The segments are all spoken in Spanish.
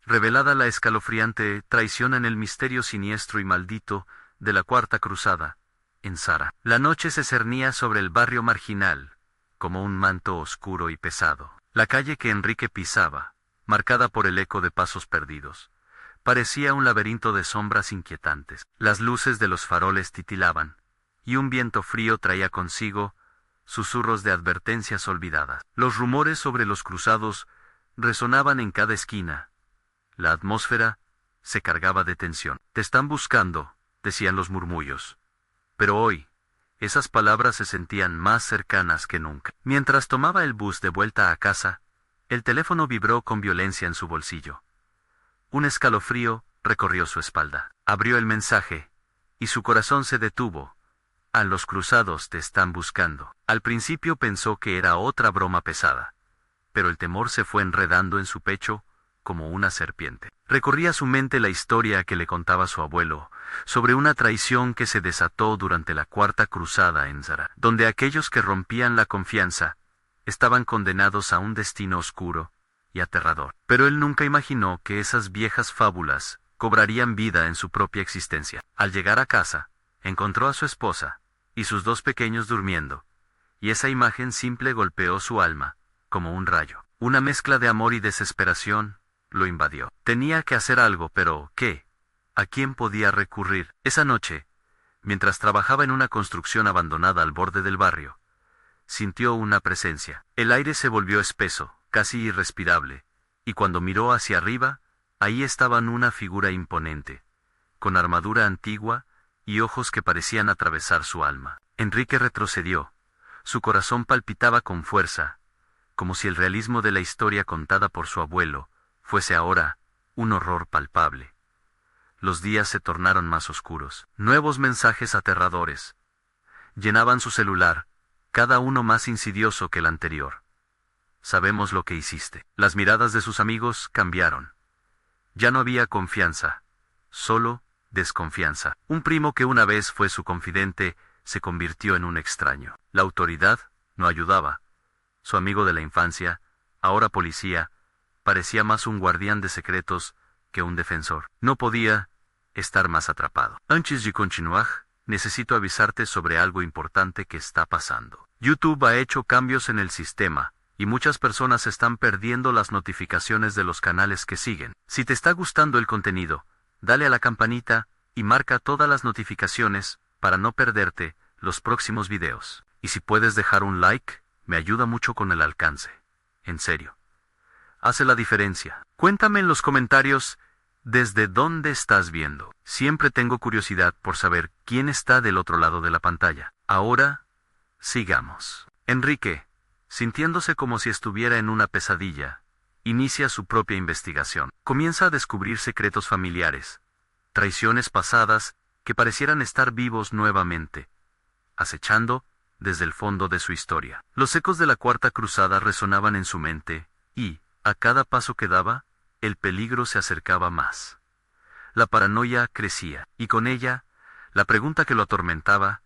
Revelada la escalofriante traición en el misterio siniestro y maldito de la Cuarta Cruzada, en Zara. La noche se cernía sobre el barrio marginal, como un manto oscuro y pesado. La calle que Enrique pisaba, marcada por el eco de pasos perdidos, parecía un laberinto de sombras inquietantes. Las luces de los faroles titilaban, y un viento frío traía consigo susurros de advertencias olvidadas. Los rumores sobre los cruzados resonaban en cada esquina. La atmósfera se cargaba de tensión. «Te están buscando», decían los murmullos. Pero hoy, esas palabras se sentían más cercanas que nunca. Mientras tomaba el bus de vuelta a casa, el teléfono vibró con violencia en su bolsillo. Un escalofrío recorrió su espalda. Abrió el mensaje, y su corazón se detuvo. «A los cruzados te están buscando». Al principio pensó que era otra broma pesada, pero el temor se fue enredando en su pecho como una serpiente. Recorría su mente la historia que le contaba su abuelo, sobre una traición que se desató durante la Cuarta Cruzada en Zara, donde aquellos que rompían la confianza estaban condenados a un destino oscuro y aterrador. Pero él nunca imaginó que esas viejas fábulas cobrarían vida en su propia existencia. Al llegar a casa, encontró a su esposa y sus dos pequeños durmiendo, y esa imagen simple golpeó su alma como un rayo. Una mezcla de amor y desesperación lo invadió. Tenía que hacer algo, pero ¿qué? ¿A quién podía recurrir? Esa noche, mientras trabajaba en una construcción abandonada al borde del barrio, sintió una presencia. El aire se volvió espeso, casi irrespirable, y cuando miró hacia arriba, ahí estaban una figura imponente, con armadura antigua y ojos que parecían atravesar su alma. Enrique retrocedió. Su corazón palpitaba con fuerza, como si el realismo de la historia contada por su abuelo fuese ahora un horror palpable. Los días se tornaron más oscuros. Nuevos mensajes aterradores llenaban su celular, cada uno más insidioso que el anterior. «Sabemos lo que hiciste». Las miradas de sus amigos cambiaron. Ya no había confianza, solo desconfianza. Un primo que una vez fue su confidente se convirtió en un extraño. La autoridad no ayudaba. Su amigo de la infancia, ahora policía, parecía más un guardián de secretos que un defensor. No podía estar más atrapado. «Antes de continuar, necesito avisarte sobre algo importante que está pasando. YouTube ha hecho cambios en el sistema, y muchas personas están perdiendo las notificaciones de los canales que siguen. Si te está gustando el contenido, dale a la campanita y marca todas las notificaciones para no perderte los próximos videos. Y si puedes dejar un like, me ayuda mucho con el alcance. En serio. Hace la diferencia. Cuéntame en los comentarios desde dónde estás viendo. Siempre tengo curiosidad por saber quién está del otro lado de la pantalla. Ahora, sigamos. Enrique, sintiéndose como si estuviera en una pesadilla, inicia su propia investigación. Comienza a descubrir secretos familiares, traiciones pasadas que parecieran estar vivos nuevamente, acechando desde el fondo de su historia. Los ecos de la Cuarta Cruzada resonaban en su mente, y, a cada paso que daba, el peligro se acercaba más. La paranoia crecía, y con ella, la pregunta que lo atormentaba: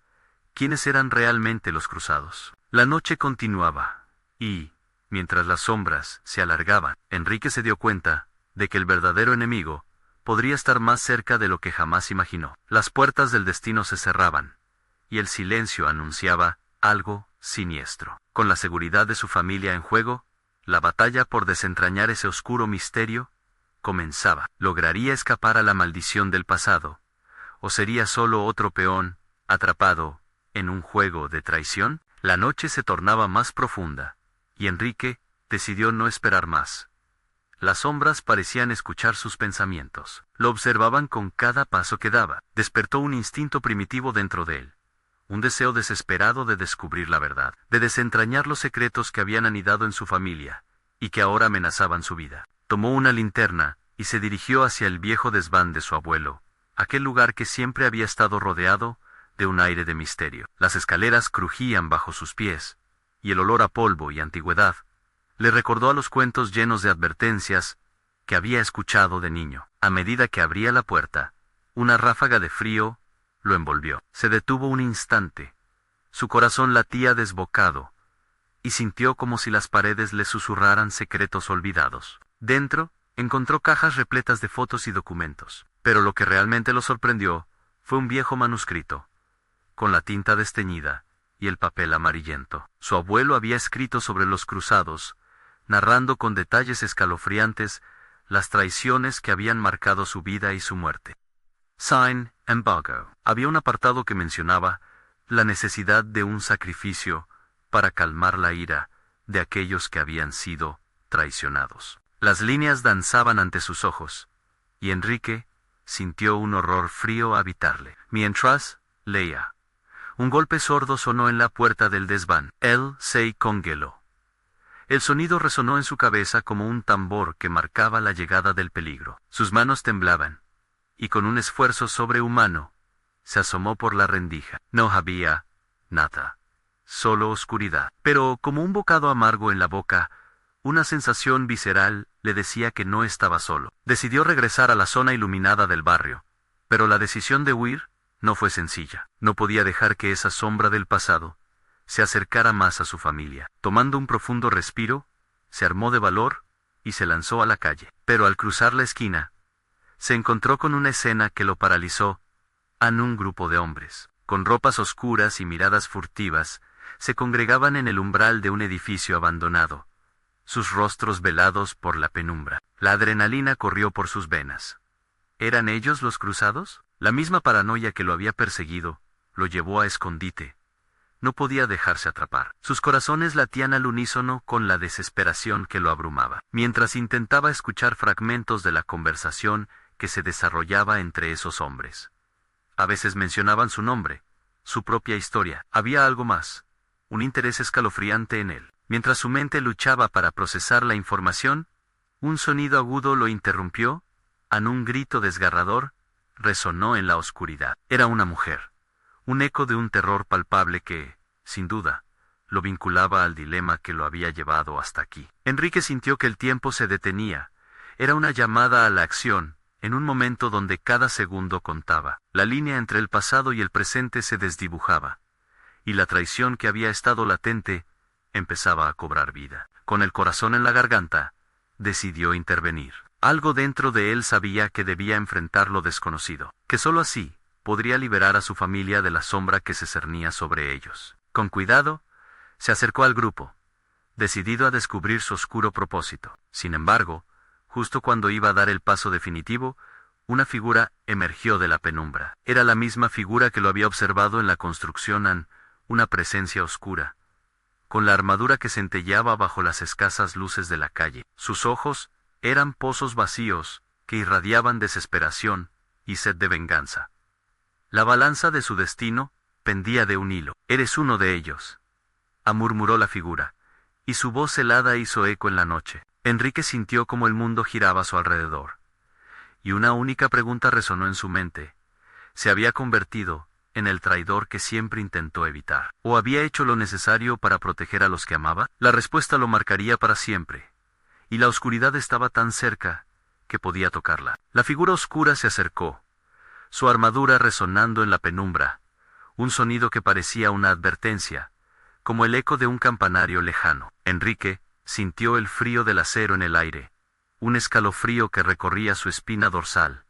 ¿quiénes eran realmente los cruzados? La noche continuaba, y, mientras las sombras se alargaban, Enrique se dio cuenta de que el verdadero enemigo podría estar más cerca de lo que jamás imaginó. Las puertas del destino se cerraban, y el silencio anunciaba algo siniestro. Con la seguridad de su familia en juego, la batalla por desentrañar ese oscuro misterio comenzaba. ¿Lograría escapar a la maldición del pasado? ¿O sería solo otro peón, atrapado en un juego de traición? La noche se tornaba más profunda, y Enrique decidió no esperar más. Las sombras parecían escuchar sus pensamientos. Lo observaban con cada paso que daba. Despertó un instinto primitivo dentro de él. Un deseo desesperado de descubrir la verdad, de desentrañar los secretos que habían anidado en su familia, y que ahora amenazaban su vida. Tomó una linterna, y se dirigió hacia el viejo desván de su abuelo, aquel lugar que siempre había estado rodeado de un aire de misterio. Las escaleras crujían bajo sus pies, y el olor a polvo y antigüedad le recordó a los cuentos llenos de advertencias que había escuchado de niño. A medida que abría la puerta, una ráfaga de frío lo envolvió. Se detuvo un instante. Su corazón latía desbocado, y sintió como si las paredes le susurraran secretos olvidados. Dentro, Encontró cajas repletas de fotos y documentos. Pero lo que realmente lo sorprendió fue un viejo manuscrito, con la tinta desteñida y el papel amarillento. Su abuelo había escrito sobre los cruzados, narrando con detalles escalofriantes las traiciones que habían marcado su vida y su muerte. Sign Embargo. Había un apartado que mencionaba la necesidad de un sacrificio para calmar la ira de aquellos que habían sido traicionados. Las líneas danzaban ante sus ojos, y Enrique sintió un horror frío habitarle. Mientras leía, un golpe sordo sonó en la puerta del desván. Él se congeló. El sonido resonó en su cabeza como un tambor que marcaba la llegada del peligro. Sus manos temblaban, y con un esfuerzo sobrehumano, se asomó por la rendija. No había nada, solo oscuridad. Pero como un bocado amargo en la boca, una sensación visceral le decía que no estaba solo. Decidió regresar a la zona iluminada del barrio, pero la decisión de huir no fue sencilla. No podía dejar que esa sombra del pasado se acercara más a su familia. Tomando un profundo respiro, se armó de valor y se lanzó a la calle. Pero al cruzar la esquina, se encontró con una escena que lo paralizó. Un grupo de hombres, con ropas oscuras y miradas furtivas, se congregaban en el umbral de un edificio abandonado, sus rostros velados por la penumbra. La adrenalina corrió por sus venas. ¿Eran ellos los cruzados? La misma paranoia que lo había perseguido lo llevó a escondite. No podía dejarse atrapar. Sus corazones latían al unísono con la desesperación que lo abrumaba. Mientras intentaba escuchar fragmentos de la conversación que se desarrollaba entre esos hombres. A veces mencionaban su nombre, su propia historia. Había algo más, un interés escalofriante en él. Mientras su mente luchaba para procesar la información, un sonido agudo lo interrumpió. Un grito desgarrador resonó en la oscuridad. Era una mujer, un eco de un terror palpable que, sin duda, lo vinculaba al dilema que lo había llevado hasta aquí. Enrique sintió que el tiempo se detenía. Era una llamada a la acción, en un momento donde cada segundo contaba. La línea entre el pasado y el presente se desdibujaba, y la traición que había estado latente empezaba a cobrar vida. Con el corazón en la garganta, decidió intervenir. Algo dentro de él sabía que debía enfrentar lo desconocido, que sólo así podría liberar a su familia de la sombra que se cernía sobre ellos. Con cuidado, se acercó al grupo, decidido a descubrir su oscuro propósito. Sin embargo, justo cuando iba a dar el paso definitivo, una figura emergió de la penumbra. Era la misma figura que lo había observado en la construcción, una presencia oscura, con la armadura que centelleaba bajo las escasas luces de la calle. Sus ojos eran pozos vacíos que irradiaban desesperación y sed de venganza. La balanza de su destino pendía de un hilo. «Eres uno de ellos», murmuró la figura, y su voz helada hizo eco en la noche. Enrique sintió como el mundo giraba a su alrededor, y una única pregunta resonó en su mente. ¿Se había convertido en el traidor que siempre intentó evitar? ¿O había hecho lo necesario para proteger a los que amaba? La respuesta lo marcaría para siempre, y la oscuridad estaba tan cerca que podía tocarla. La figura oscura se acercó, su armadura resonando en la penumbra, un sonido que parecía una advertencia, como el eco de un campanario lejano. Enrique sintió el frío del acero en el aire, un escalofrío que recorría su espina dorsal.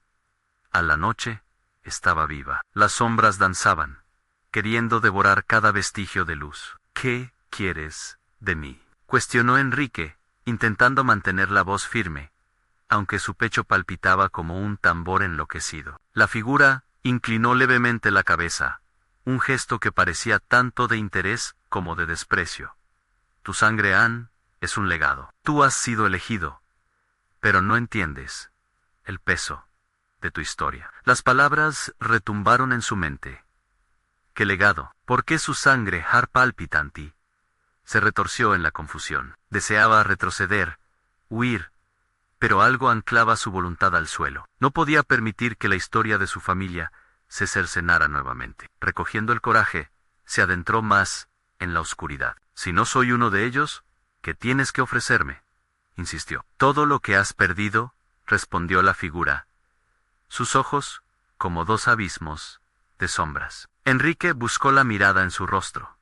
A la noche estaba viva. Las sombras danzaban, queriendo devorar cada vestigio de luz. «¿Qué quieres de mí?», cuestionó Enrique, intentando mantener la voz firme, aunque su pecho palpitaba como un tambor enloquecido. La figura inclinó levemente la cabeza, un gesto que parecía tanto de interés como de desprecio. «Tu sangre, es un legado. Tú has sido elegido, pero no entiendes el peso de tu historia». Las palabras retumbaron en su mente. «¿Qué legado? ¿Por qué su sangre palpitanti?» Se retorció en la confusión. Deseaba retroceder, huir, pero algo anclaba su voluntad al suelo. No podía permitir que la historia de su familia se cercenara nuevamente. Recogiendo el coraje, se adentró más en la oscuridad. «Si no soy uno de ellos, ¿qué tienes que ofrecerme?», insistió. «Todo lo que has perdido», respondió la figura, sus ojos como dos abismos de sombras. Enrique buscó la mirada en su rostro,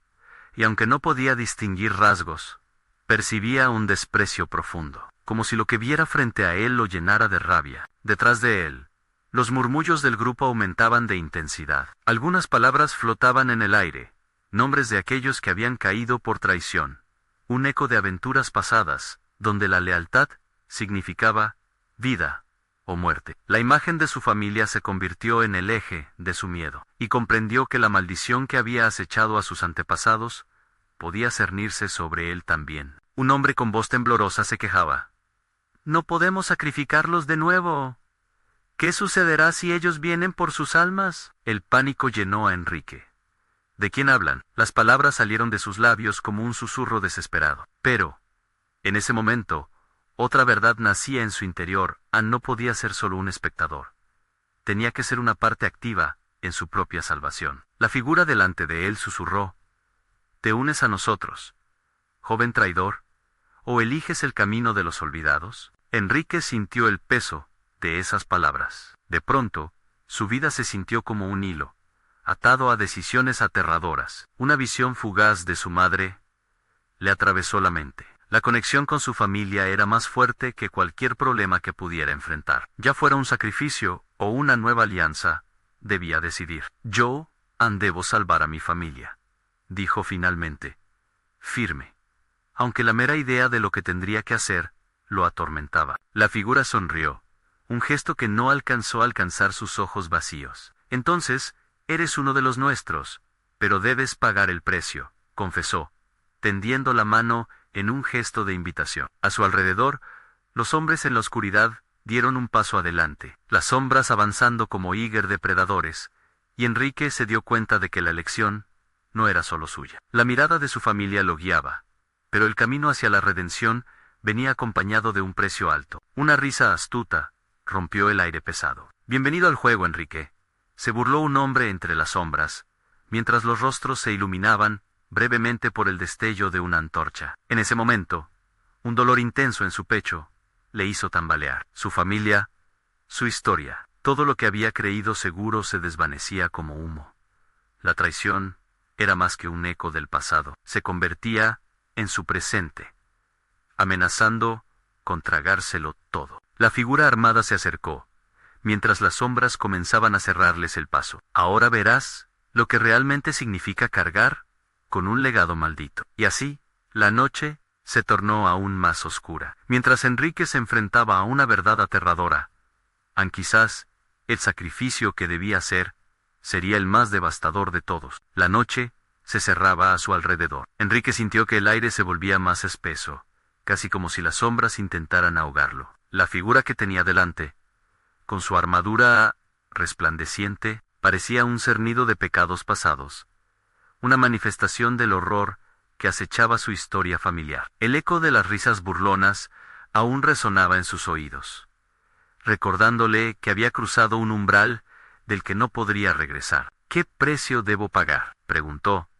y aunque no podía distinguir rasgos, percibía un desprecio profundo. como si lo que viera frente a él lo llenara de rabia. Detrás de él, los murmullos del grupo aumentaban de intensidad. Algunas palabras flotaban en el aire, nombres de aquellos que habían caído por traición. Un eco de aventuras pasadas, donde la lealtad significaba vida o muerte. La imagen de su familia se convirtió en el eje de su miedo, y comprendió que la maldición que había acechado a sus antepasados podía cernirse sobre él también. Un hombre con voz temblorosa se quejaba. «No podemos sacrificarlos de nuevo. ¿Qué sucederá si ellos vienen por sus almas?» El pánico llenó a Enrique. ¿De quién hablan? Las palabras salieron de sus labios como un susurro desesperado. Pero, en ese momento, otra verdad nacía en su interior. Anne no podía ser solo un espectador. Tenía que ser una parte activa en su propia salvación. La figura delante de él susurró. ¿Te unes a nosotros, joven traidor, o eliges el camino de los olvidados? Enrique sintió el peso de esas palabras. De pronto, su vida se sintió como un hilo, atado a decisiones aterradoras. Una visión fugaz de su madre le atravesó la mente. La conexión con su familia era más fuerte que cualquier problema que pudiera enfrentar. Ya fuera un sacrificio o una nueva alianza, debía decidir. Yo, Anne, debo salvar a mi familia, dijo finalmente, firme, aunque la mera idea de lo que tendría que hacer lo atormentaba. La figura sonrió, un gesto que no alcanzó a alcanzar sus ojos vacíos. Entonces, eres uno de los nuestros, pero debes pagar el precio, confesó, tendiendo la mano en un gesto de invitación. A su alrededor, los hombres en la oscuridad dieron un paso adelante, las sombras avanzando como híger depredadores, y Enrique se dio cuenta de que la elección no era solo suya. La mirada de su familia lo guiaba, pero el camino hacia la redención venía acompañado de un precio alto. Una risa astuta rompió el aire pesado. «Bienvenido al juego, Enrique», se burló un hombre entre las sombras, mientras los rostros se iluminaban brevemente por el destello de una antorcha. En ese momento, un dolor intenso en su pecho le hizo tambalear. Su familia, su historia, todo lo que había creído seguro se desvanecía como humo. La traición era más que un eco del pasado, se convertía en su presente, amenazando con tragárselo todo. La figura armada se acercó, mientras las sombras comenzaban a cerrarles el paso. «Ahora verás lo que realmente significa cargar con un legado maldito». Y así, la noche se tornó aún más oscura. Mientras Enrique se enfrentaba a una verdad aterradora, quizás el sacrificio que debía hacer sería el más devastador de todos. La noche se cerraba a su alrededor. Enrique sintió que el aire se volvía más espeso, casi como si las sombras intentaran ahogarlo. La figura que tenía delante, con su armadura resplandeciente, parecía un cernido de pecados pasados, una manifestación del horror que acechaba su historia familiar. El eco de las risas burlonas aún resonaba en sus oídos, recordándole que había cruzado un umbral del que no podría regresar. «¿Qué precio debo pagar?», preguntó,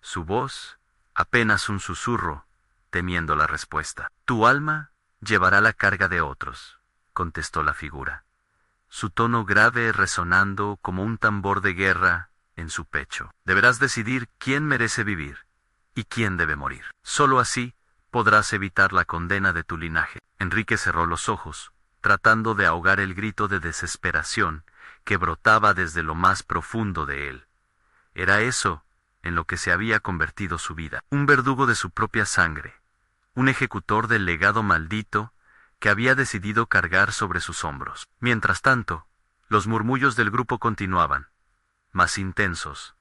su voz apenas un susurro, temiendo la respuesta. «Tu alma llevará la carga de otros», contestó la figura, su tono grave resonando como un tambor de guerra en su pecho. «Deberás decidir quién merece vivir y quién debe morir. Solo así podrás evitar la condena de tu linaje». Enrique cerró los ojos, tratando de ahogar el grito de desesperación que brotaba desde lo más profundo de él. Era eso en lo que se había convertido su vida, un verdugo de su propia sangre, un ejecutor del legado maldito que había decidido cargar sobre sus hombros. Mientras tanto, los murmullos del grupo continuaban, más intensos,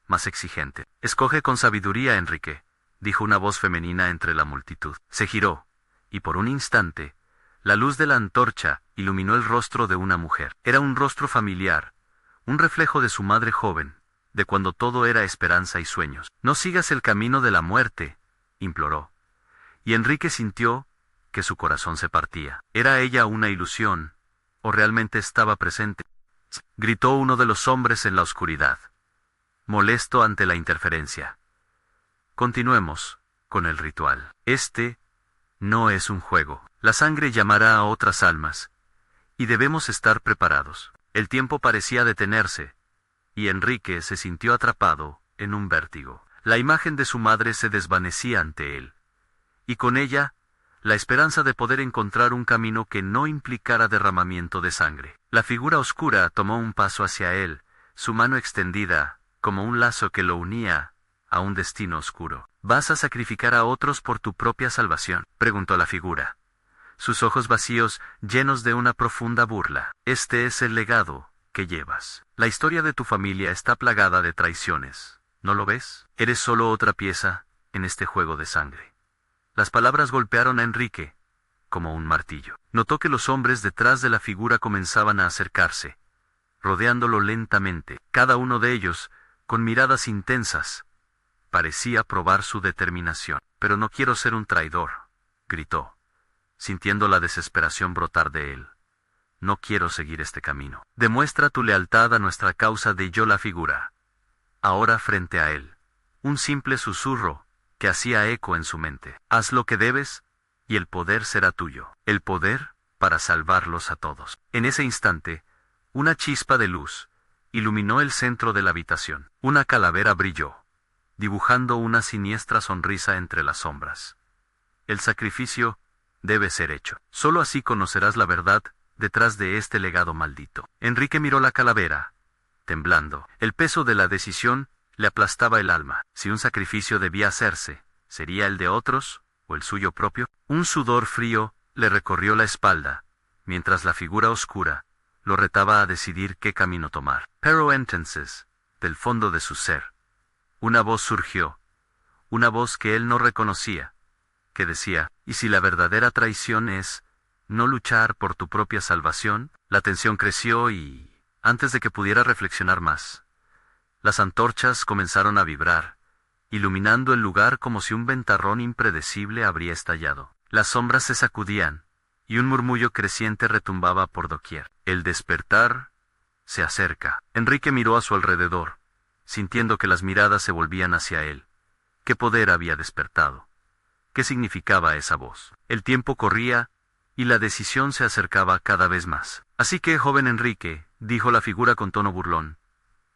más exigentes. «Escoge con sabiduría, Enrique», dijo una voz femenina entre la multitud. Se giró, y por un instante, la luz de la antorcha iluminó el rostro de una mujer. Era un rostro familiar, un reflejo de su madre joven, de cuando todo era esperanza y sueños. «No sigas el camino de la muerte», imploró, y Enrique sintió que su corazón se partía. ¿Era ella una ilusión, o realmente estaba presente? Gritó uno de los hombres en la oscuridad, molesto ante la interferencia. «Continuemos con el ritual. Este no es un juego. La sangre llamará a otras almas, y debemos estar preparados». El tiempo parecía detenerse, y Enrique se sintió atrapado en un vértigo. La imagen de su madre se desvanecía ante él, y con ella, la esperanza de poder encontrar un camino que no implicara derramamiento de sangre. La figura oscura tomó un paso hacia él, su mano extendida, como un lazo que lo unía a un destino oscuro. ¿Vas a sacrificar a otros por tu propia salvación?, preguntó la figura, sus ojos vacíos llenos de una profunda burla. Este es el legado que llevas. La historia de tu familia está plagada de traiciones, ¿no lo ves? Eres solo otra pieza en este juego de sangre. Las palabras golpearon a Enrique como un martillo. Notó que los hombres detrás de la figura comenzaban a acercarse, rodeándolo lentamente, cada uno de ellos, con miradas intensas, parecía probar su determinación. Pero no quiero ser un traidor, gritó, sintiendo la desesperación brotar de él. No quiero seguir este camino. Demuestra tu lealtad a nuestra causa, deyó la figura. Ahora frente a él, un simple susurro que hacía eco en su mente. Haz lo que debes, y el poder será tuyo. El poder para salvarlos a todos. En ese instante, una chispa de luz iluminó el centro de la habitación. Una calavera brilló, dibujando una siniestra sonrisa entre las sombras. El sacrificio debe ser hecho. Solo así conocerás la verdad detrás de este legado maldito. Enrique miró la calavera, temblando. El peso de la decisión le aplastaba el alma. Si un sacrificio debía hacerse, ¿sería el de otros o el suyo propio? Un sudor frío le recorrió la espalda, mientras la figura oscura lo retaba a decidir qué camino tomar. Pero entonces, del fondo de su ser, una voz surgió, una voz que él no reconocía, que decía, ¿y si la verdadera traición es no luchar por tu propia salvación? La tensión creció y, antes de que pudiera reflexionar más, las antorchas comenzaron a vibrar, iluminando el lugar como si un ventarrón impredecible habría estallado. Las sombras se sacudían, y un murmullo creciente retumbaba por doquier. El despertar se acerca. Enrique miró a su alrededor, sintiendo que las miradas se volvían hacia él. ¿Qué poder había despertado? ¿Qué significaba esa voz? El tiempo corría, y la decisión se acercaba cada vez más. Así que, joven Enrique, dijo la figura con tono burlón,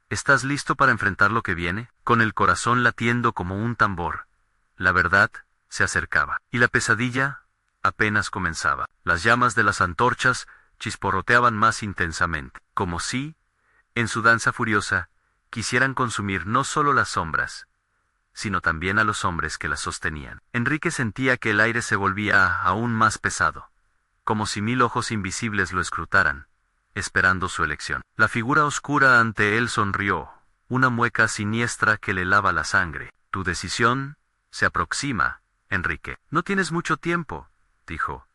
¿estás listo para enfrentar lo que viene? Con el corazón latiendo como un tambor, la verdad se acercaba, y la pesadilla apenas comenzaba. Las llamas de las antorchas chisporroteaban más intensamente, como si, en su danza furiosa, quisieran consumir no solo las sombras, sino también a los hombres que las sostenían. Enrique sentía que el aire se volvía aún más pesado, como si 1000 ojos invisibles lo escrutaran, esperando su elección. La figura oscura ante él sonrió, una mueca siniestra que le lava la sangre. Tu decisión se aproxima, Enrique. No tienes mucho tiempo, dijo,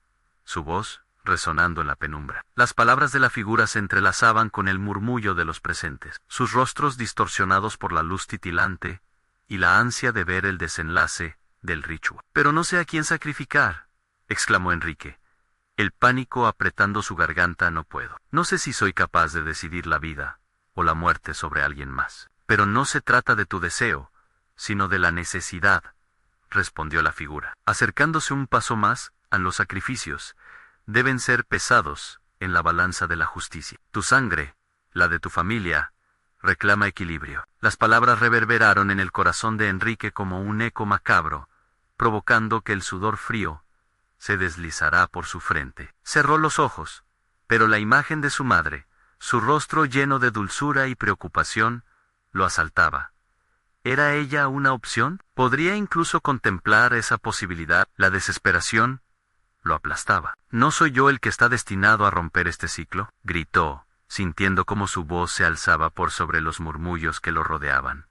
su voz resonando en la penumbra. Las palabras de la figura se entrelazaban con el murmullo de los presentes, sus rostros distorsionados por la luz titilante y la ansia de ver el desenlace del ritual. Pero no sé a quién sacrificar, exclamó Enrique, el pánico apretando su garganta. No puedo. No sé si soy capaz de decidir la vida o la muerte sobre alguien más. Pero no se trata de tu deseo, sino de la necesidad, respondió la figura, acercándose un paso más. A los sacrificios deben ser pesados en la balanza de la justicia. Tu sangre, la de tu familia, reclama equilibrio. Las palabras reverberaron en el corazón de Enrique como un eco macabro, provocando que el sudor frío se deslizara por su frente. Cerró los ojos, pero la imagen de su madre, su rostro lleno de dulzura y preocupación, lo asaltaba. ¿Era ella una opción? ¿Podría incluso contemplar esa posibilidad? La desesperación lo aplastaba. ¿No soy yo el que está destinado a romper este ciclo?, gritó, sintiendo cómo su voz se alzaba por sobre los murmullos que lo rodeaban.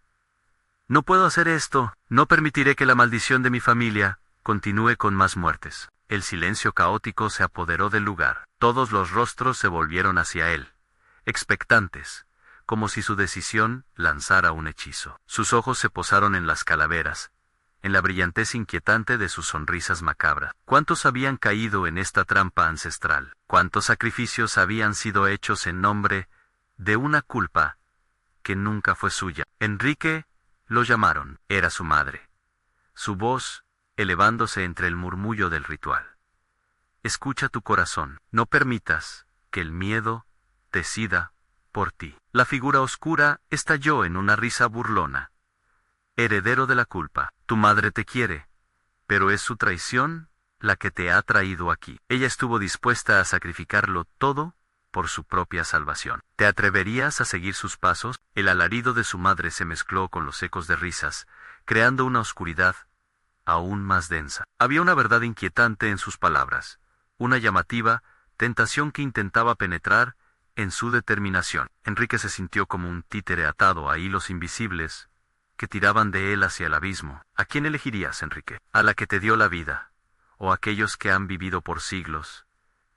No puedo hacer esto. No permitiré que la maldición de mi familia continúe con más muertes. El silencio caótico se apoderó del lugar. Todos los rostros se volvieron hacia él, expectantes, como si su decisión lanzara un hechizo. Sus ojos se posaron en las calaveras, en la brillantez inquietante de sus sonrisas macabras. ¿Cuántos habían caído en esta trampa ancestral? ¿Cuántos sacrificios habían sido hechos en nombre de una culpa que nunca fue suya? Enrique lo llamaron. Era su madre, su voz elevándose entre el murmullo del ritual. Escucha tu corazón. No permitas que el miedo decida por ti. La figura oscura estalló en una risa burlona. Heredero de la culpa, tu madre te quiere, pero es su traición la que te ha traído aquí. Ella estuvo dispuesta a sacrificarlo todo por su propia salvación. ¿Te atreverías a seguir sus pasos? El alarido de su madre se mezcló con los ecos de risas, creando una oscuridad aún más densa. Había una verdad inquietante en sus palabras, una llamativa tentación que intentaba penetrar en su determinación. Enrique se sintió como un títere atado a hilos invisibles que tiraban de él hacia el abismo. ¿A quién elegirías, Enrique? ¿A la que te dio la vida? ¿O a aquellos que han vivido por siglos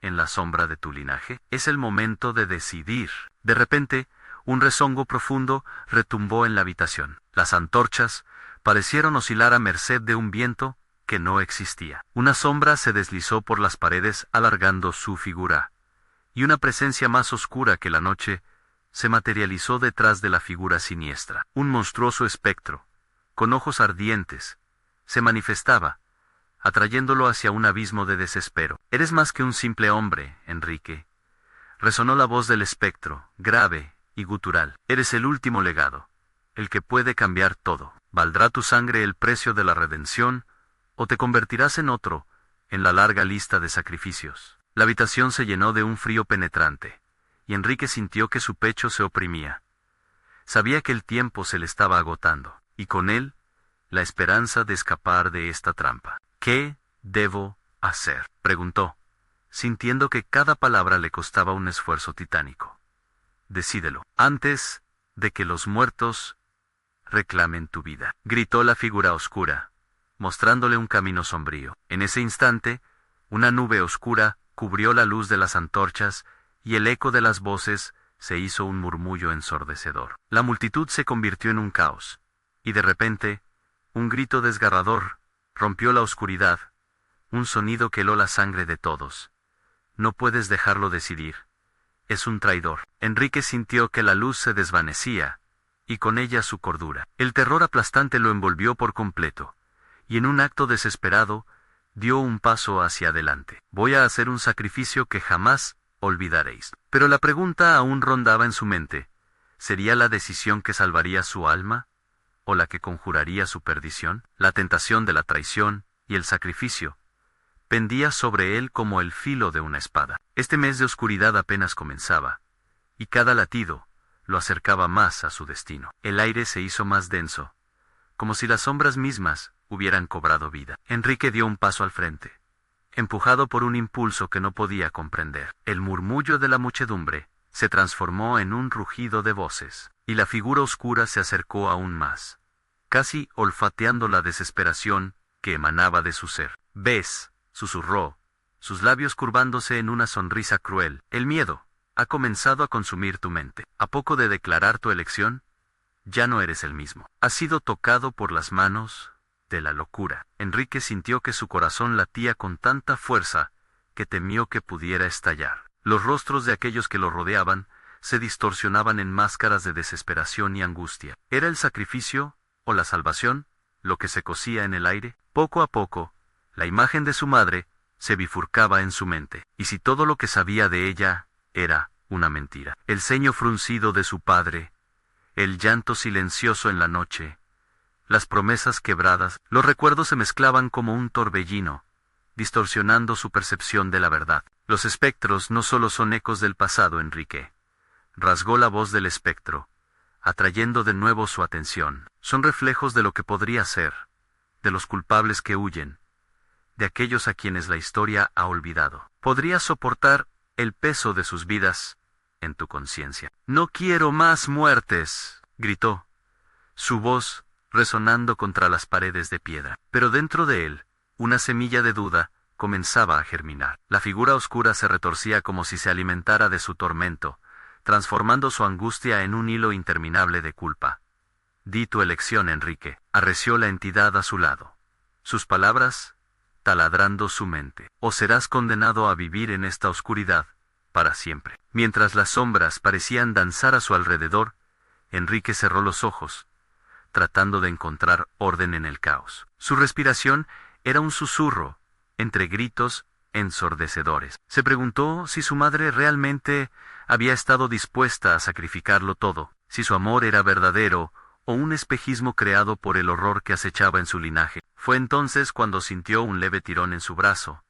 en la sombra de tu linaje? Es el momento de decidir. De repente, un rezongo profundo retumbó en la habitación. Las antorchas parecieron oscilar a merced de un viento que no existía. Una sombra se deslizó por las paredes alargando su figura, y una presencia más oscura que la noche se materializó detrás de la figura siniestra. Un monstruoso espectro, con ojos ardientes, se manifestaba, atrayéndolo hacia un abismo de desespero. «Eres más que un simple hombre, Enrique», resonó la voz del espectro, grave y gutural. «Eres el último legado, el que puede cambiar todo. ¿Valdrá tu sangre el precio de la redención, o te convertirás en otro, en la larga lista de sacrificios?» La habitación se llenó de un frío penetrante, y Enrique sintió que su pecho se oprimía. Sabía que el tiempo se le estaba agotando, y con él, la esperanza de escapar de esta trampa. «¿Qué debo hacer?», preguntó, sintiendo que cada palabra le costaba un esfuerzo titánico. «Decídelo, antes de que los muertos reclamen tu vida», gritó la figura oscura, mostrándole un camino sombrío. En ese instante, una nube oscura cubrió la luz de las antorchas, y el eco de las voces se hizo un murmullo ensordecedor. La multitud se convirtió en un caos, y de repente, un grito desgarrador rompió la oscuridad, un sonido que heló la sangre de todos. «No puedes dejarlo decidir. Es un traidor». Enrique sintió que la luz se desvanecía, y con ella su cordura. El terror aplastante lo envolvió por completo, y en un acto desesperado, dio un paso hacia adelante. «Voy a hacer un sacrificio que jamás olvidaréis». Pero la pregunta aún rondaba en su mente. ¿Sería la decisión que salvaría su alma, o la que conjuraría su perdición? La tentación de la traición y el sacrificio pendía sobre él como el filo de una espada. Este mes de oscuridad apenas comenzaba, y cada latido lo acercaba más a su destino. El aire se hizo más denso, como si las sombras mismas hubieran cobrado vida. Enrique dio un paso al frente, empujado por un impulso que no podía comprender. El murmullo de la muchedumbre se transformó en un rugido de voces, y la figura oscura se acercó aún más, casi olfateando la desesperación que emanaba de su ser. «¿Ves?», susurró, sus labios curvándose en una sonrisa cruel. «El miedo ha comenzado a consumir tu mente. A poco de declarar tu elección, ya no eres el mismo. Has sido tocado por las manos de la locura». Enrique sintió que su corazón latía con tanta fuerza que temió que pudiera estallar. Los rostros de aquellos que lo rodeaban se distorsionaban en máscaras de desesperación y angustia. ¿Era el sacrificio, o la salvación, lo que se cosía en el aire? Poco a poco, la imagen de su madre se bifurcaba en su mente. ¿Y si todo lo que sabía de ella era una mentira? El ceño fruncido de su padre, el llanto silencioso en la noche, las promesas quebradas, los recuerdos se mezclaban como un torbellino, distorsionando su percepción de la verdad. «Los espectros no solo son ecos del pasado, Enrique», rasgó la voz del espectro, atrayendo de nuevo su atención. «Son reflejos de lo que podría ser, de los culpables que huyen, de aquellos a quienes la historia ha olvidado. ¿Podrías soportar el peso de sus vidas en tu conciencia?» «No quiero más muertes», gritó, su voz resonando contra las paredes de piedra. Pero dentro de él, una semilla de duda comenzaba a germinar. La figura oscura se retorcía como si se alimentara de su tormento, transformando su angustia en un hilo interminable de culpa. «Di tu elección, Enrique», arreció la entidad a su lado, sus palabras taladrando su mente. «O serás condenado a vivir en esta oscuridad para siempre». Mientras las sombras parecían danzar a su alrededor, Enrique cerró los ojos, tratando de encontrar orden en el caos. Su respiración era un susurro, entre gritos ensordecedores. Se preguntó si su madre realmente había estado dispuesta a sacrificarlo todo, si su amor era verdadero o un espejismo creado por el horror que acechaba en su linaje. Fue entonces cuando sintió un leve tirón en su brazo.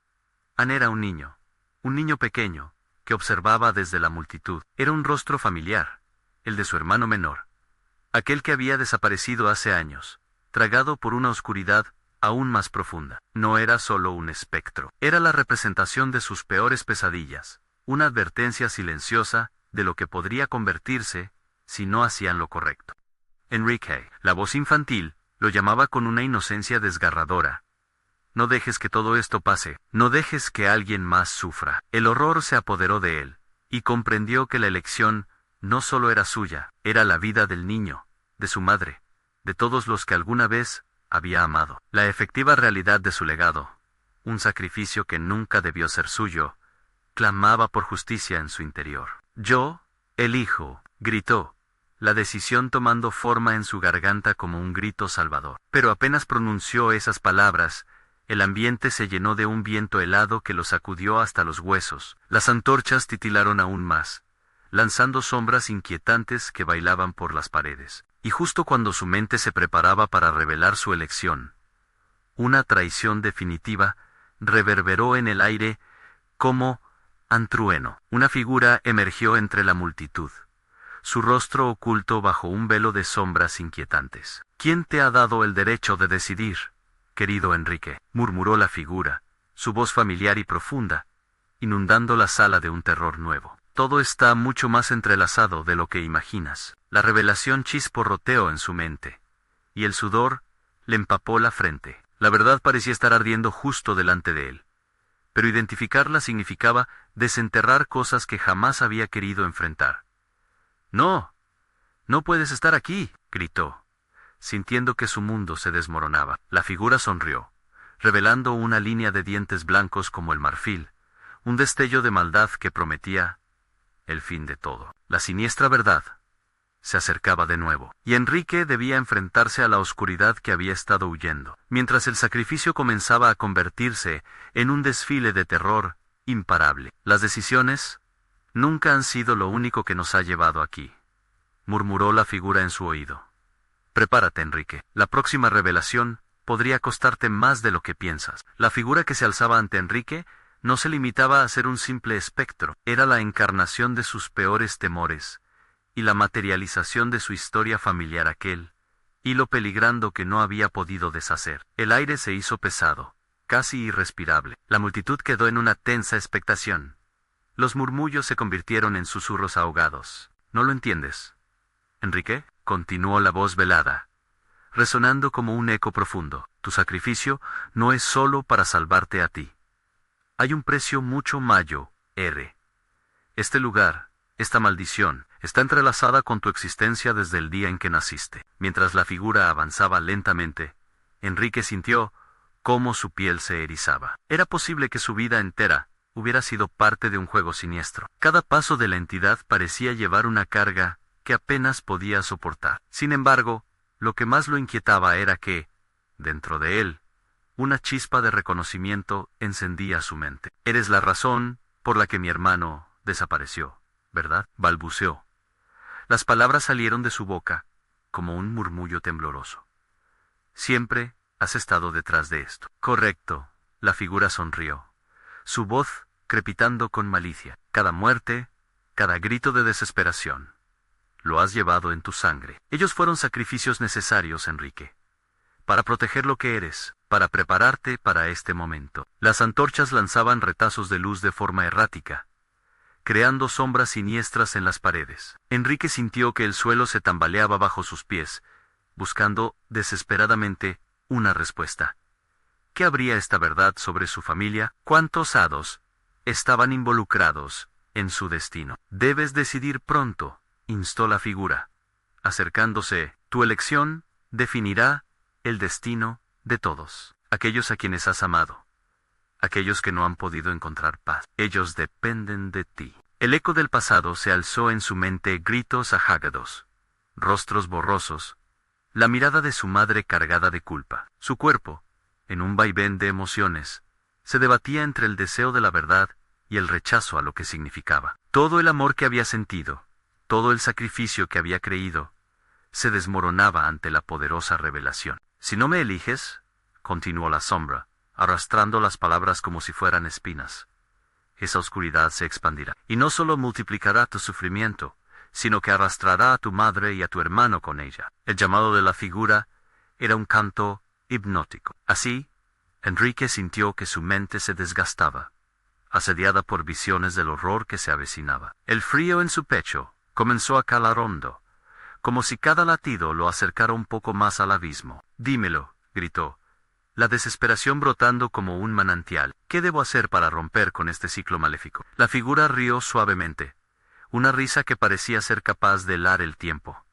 Ann era un niño pequeño, que observaba desde la multitud. Era un rostro familiar, el de su hermano menor, aquel que había desaparecido hace años, tragado por una oscuridad aún más profunda. No era solo un espectro, era la representación de sus peores pesadillas, una advertencia silenciosa de lo que podría convertirse si no hacían lo correcto. Enrique, la voz infantil, lo llamaba con una inocencia desgarradora. No dejes que todo esto pase, no dejes que alguien más sufra. El horror se apoderó de él, y comprendió que la elección no solo era suya, era la vida del niño, de su madre, de todos los que alguna vez había amado. La efectiva realidad de su legado, un sacrificio que nunca debió ser suyo, clamaba por justicia en su interior. Yo elijo, gritó, la decisión tomando forma en su garganta como un grito salvador. Pero apenas pronunció esas palabras, el ambiente se llenó de un viento helado que lo sacudió hasta los huesos. Las antorchas titilaron aún más, lanzando sombras inquietantes que bailaban por las paredes. Y justo cuando su mente se preparaba para revelar su elección, una traición definitiva reverberó en el aire como un trueno. Una figura emergió entre la multitud, su rostro oculto bajo un velo de sombras inquietantes. ¿Quién te ha dado el derecho de decidir, querido Enrique?, murmuró la figura, su voz familiar y profunda, inundando la sala de un terror nuevo. Todo está mucho más entrelazado de lo que imaginas. La revelación chisporroteó en su mente, y el sudor le empapó la frente. La verdad parecía estar ardiendo justo delante de él, pero identificarla significaba desenterrar cosas que jamás había querido enfrentar. «No, no puedes estar aquí», gritó, sintiendo que su mundo se desmoronaba. La figura sonrió, revelando una línea de dientes blancos como el marfil, un destello de maldad que prometía el fin de todo. La siniestra verdad se acercaba de nuevo, y Enrique debía enfrentarse a la oscuridad que había estado huyendo, mientras el sacrificio comenzaba a convertirse en un desfile de terror imparable. Las decisiones nunca han sido lo único que nos ha llevado aquí, murmuró la figura en su oído. Prepárate, Enrique. La próxima revelación podría costarte más de lo que piensas. La figura que se alzaba ante Enrique no se limitaba a ser un simple espectro, era la encarnación de sus peores temores, y la materialización de su historia familiar, aquel hilo peligrando que no había podido deshacer. El aire se hizo pesado, casi irrespirable. La multitud quedó en una tensa expectación. Los murmullos se convirtieron en susurros ahogados. ¿No lo entiendes, Enrique?, continuó la voz velada, resonando como un eco profundo. Tu sacrificio no es solo para salvarte a ti. Hay un precio mucho mayor. Este lugar, esta maldición, está entrelazada con tu existencia desde el día en que naciste. Mientras la figura avanzaba lentamente, Enrique sintió cómo su piel se erizaba. Era posible que su vida entera hubiera sido parte de un juego siniestro. Cada paso de la entidad parecía llevar una carga que apenas podía soportar. Sin embargo, lo que más lo inquietaba era que, dentro de él, una chispa de reconocimiento encendía su mente. Eres la razón por la que mi hermano desapareció, ¿verdad?, balbuceó. Las palabras salieron de su boca como un murmullo tembloroso. Siempre has estado detrás de esto. Correcto, la figura sonrió, su voz crepitando con malicia. Cada muerte, cada grito de desesperación, lo has llevado en tu sangre. Ellos fueron sacrificios necesarios, Enrique, para proteger lo que eres, para prepararte para este momento. Las antorchas lanzaban retazos de luz de forma errática, creando sombras siniestras en las paredes. Enrique sintió que el suelo se tambaleaba bajo sus pies, buscando desesperadamente una respuesta. ¿Qué habría esta verdad sobre su familia? ¿Cuántos hados estaban involucrados en su destino? Debes decidir pronto, instó la figura, acercándose. Tu elección definirá el destino de todos. Aquellos a quienes has amado, aquellos que no han podido encontrar paz. Ellos dependen de ti. El eco del pasado se alzó en su mente, gritos ahágados, rostros borrosos, la mirada de su madre cargada de culpa. Su cuerpo, en un vaivén de emociones, se debatía entre el deseo de la verdad y el rechazo a lo que significaba. Todo el amor que había sentido, todo el sacrificio que había creído, se desmoronaba ante la poderosa revelación. Si no me eliges, continuó la sombra, arrastrando las palabras como si fueran espinas. Esa oscuridad se expandirá, y no solo multiplicará tu sufrimiento, sino que arrastrará a tu madre y a tu hermano con ella. El llamado de la figura era un canto hipnótico. Así, Enrique sintió que su mente se desgastaba, asediada por visiones del horror que se avecinaba. El frío en su pecho comenzó a calar hondo, como si cada latido lo acercara un poco más al abismo. «Dímelo», gritó, la desesperación brotando como un manantial. «¿Qué debo hacer para romper con este ciclo maléfico?» La figura rió suavemente, una risa que parecía ser capaz de helar el tiempo.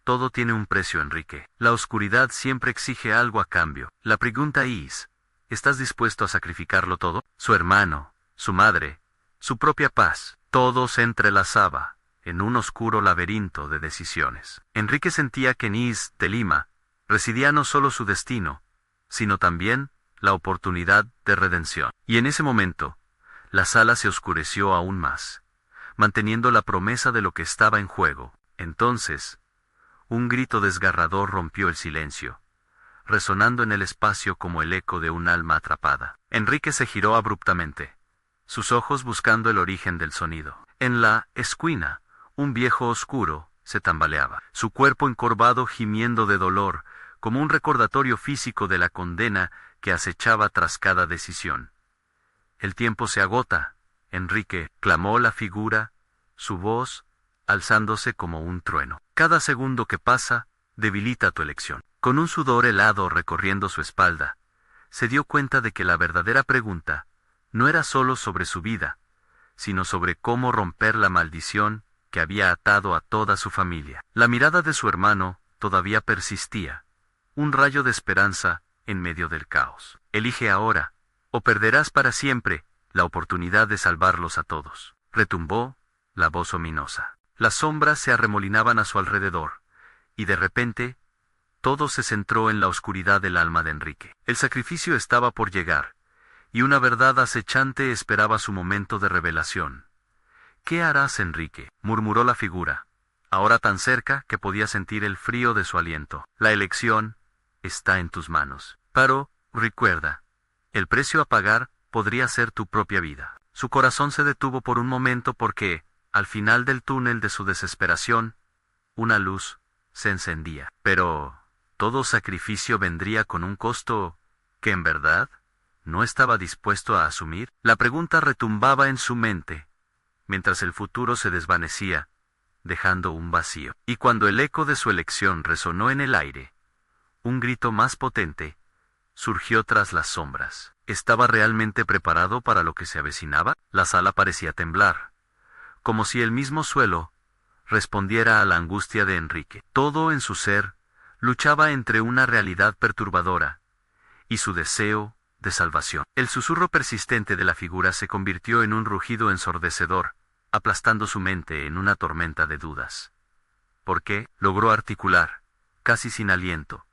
«Todo tiene un precio, Enrique. La oscuridad siempre exige algo a cambio. La pregunta es, ¿estás dispuesto a sacrificarlo todo?» Su hermano, su madre, su propia paz, todo se entrelazaba en un oscuro laberinto de decisiones. Enrique sentía que en Is de Lima residía no solo su destino, sino también la oportunidad de redención. Y en ese momento, la sala se oscureció aún más, manteniendo la promesa de lo que estaba en juego. Entonces, un grito desgarrador rompió el silencio, resonando en el espacio como el eco de un alma atrapada. Enrique se giró abruptamente, sus ojos buscando el origen del sonido. En la esquina, un viejo oscuro se tambaleaba, su cuerpo encorvado gimiendo de dolor, como un recordatorio físico de la condena que acechaba tras cada decisión. «El tiempo se agota, Enrique», clamó la figura, su voz alzándose como un trueno. «Cada segundo que pasa debilita tu elección». Con un sudor helado recorriendo su espalda, se dio cuenta de que la verdadera pregunta no era solo sobre su vida, sino sobre cómo romper la maldición que había atado a toda su familia. La mirada de su hermano todavía persistía, un rayo de esperanza en medio del caos. «Elige ahora, o perderás para siempre la oportunidad de salvarlos a todos», retumbó la voz ominosa. Las sombras se arremolinaban a su alrededor, y de repente, todo se centró en la oscuridad del alma de Enrique. El sacrificio estaba por llegar, y una verdad acechante esperaba su momento de revelación. «¿Qué harás, Enrique?», murmuró la figura, ahora tan cerca que podía sentir el frío de su aliento. «La elección está en tus manos. Pero, recuerda, el precio a pagar podría ser tu propia vida». Su corazón se detuvo por un momento porque, al final del túnel de su desesperación, una luz se encendía. Pero todo sacrificio vendría con un costo que en verdad no estaba dispuesto a asumir. La pregunta retumbaba en su mente, mientras el futuro se desvanecía, dejando un vacío. Y cuando el eco de su elección resonó en el aire, un grito más potente surgió tras las sombras. ¿Estaba realmente preparado para lo que se avecinaba? La sala parecía temblar, como si el mismo suelo respondiera a la angustia de Enrique. Todo en su ser luchaba entre una realidad perturbadora y su deseo de salvación. El susurro persistente de la figura se convirtió en un rugido ensordecedor, aplastando su mente en una tormenta de dudas. «¿Por qué?», logró articular, casi sin aliento.